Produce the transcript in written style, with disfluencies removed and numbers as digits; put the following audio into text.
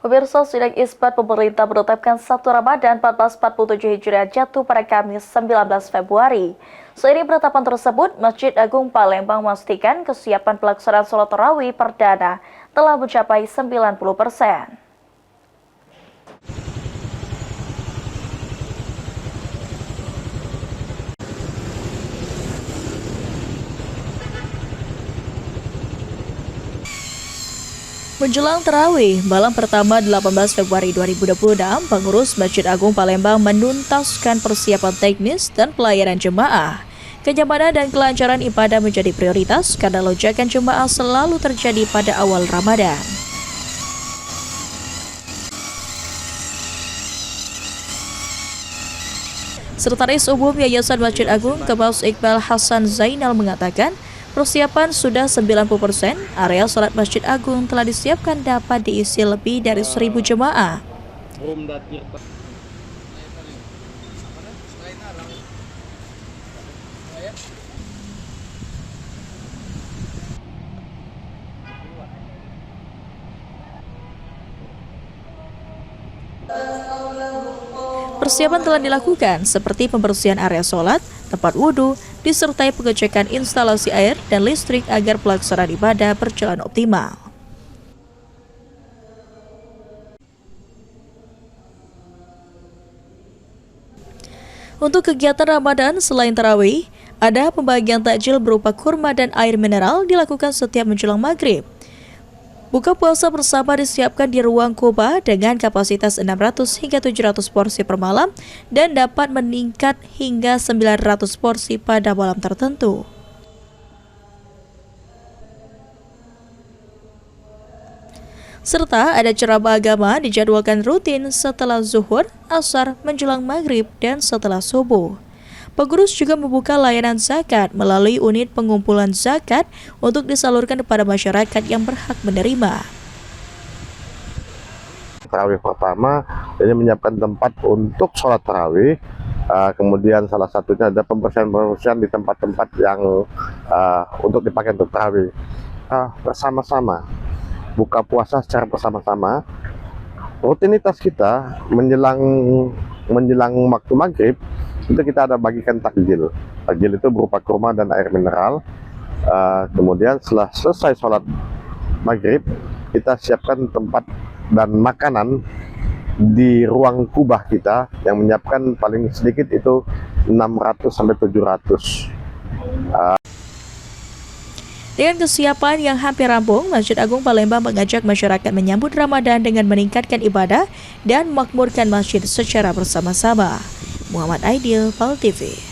Pemirsa, sidang isbat pemerintah menetapkan 1 Ramadan 1447 Hijriah jatuh pada Kamis 19 Februari. Seiring penetapan tersebut, Masjid Agung Palembang memastikan kesiapan pelaksanaan sholat tarawih perdana telah mencapai 90%. Menjelang tarawih malam pertama 18 Februari 2026, pengurus Masjid Agung Palembang menuntaskan persiapan teknis dan pelayanan jemaah. Kenyamanan dan kelancaran ibadah menjadi prioritas karena lonjakan jemaah selalu terjadi pada awal Ramadan. Sekretaris Umum Yayasan Masjid Agung Kebaus Iqbal Hasan Zainal mengatakan, persiapan sudah 90%, area sholat Masjid Agung telah disiapkan dapat diisi lebih dari 1.000 jemaah. Persiapan telah dilakukan seperti pembersihan area sholat, tempat wudhu, disertai pengecekan instalasi air dan listrik agar pelaksanaan ibadah berjalan optimal. Untuk kegiatan Ramadan selain tarawih, ada pembagian takjil berupa kurma dan air mineral dilakukan setiap menjelang maghrib. Buka puasa bersama disiapkan di ruang Kuba dengan kapasitas 600 hingga 700 porsi per malam dan dapat meningkat hingga 900 porsi pada malam tertentu. Serta ada ceramah agama dijadwalkan rutin setelah zuhur, asar, menjelang maghrib, dan setelah subuh. Pengurus juga membuka layanan zakat melalui unit pengumpulan zakat untuk disalurkan kepada masyarakat yang berhak menerima. Tarawih pertama, ini menyiapkan tempat untuk sholat tarawih. Kemudian salah satunya ada pembersihan di tempat-tempat yang untuk dipakai untuk tarawih. Bersama-sama, buka puasa secara bersama-sama. Rutinitas kita menjelang waktu maghrib, itu kita ada bagikan takjil. Takjil itu berupa kurma dan air mineral. Kemudian setelah selesai sholat maghrib, kita siapkan tempat dan makanan di ruang kubah kita yang menyiapkan paling sedikit itu 600 sampai 700. Dengan kesiapan yang hampir rampung, Masjid Agung Palembang mengajak masyarakat menyambut Ramadan dengan meningkatkan ibadah dan memakmurkan masjid secara bersama-sama. Muhammad Aidil, PAL TV.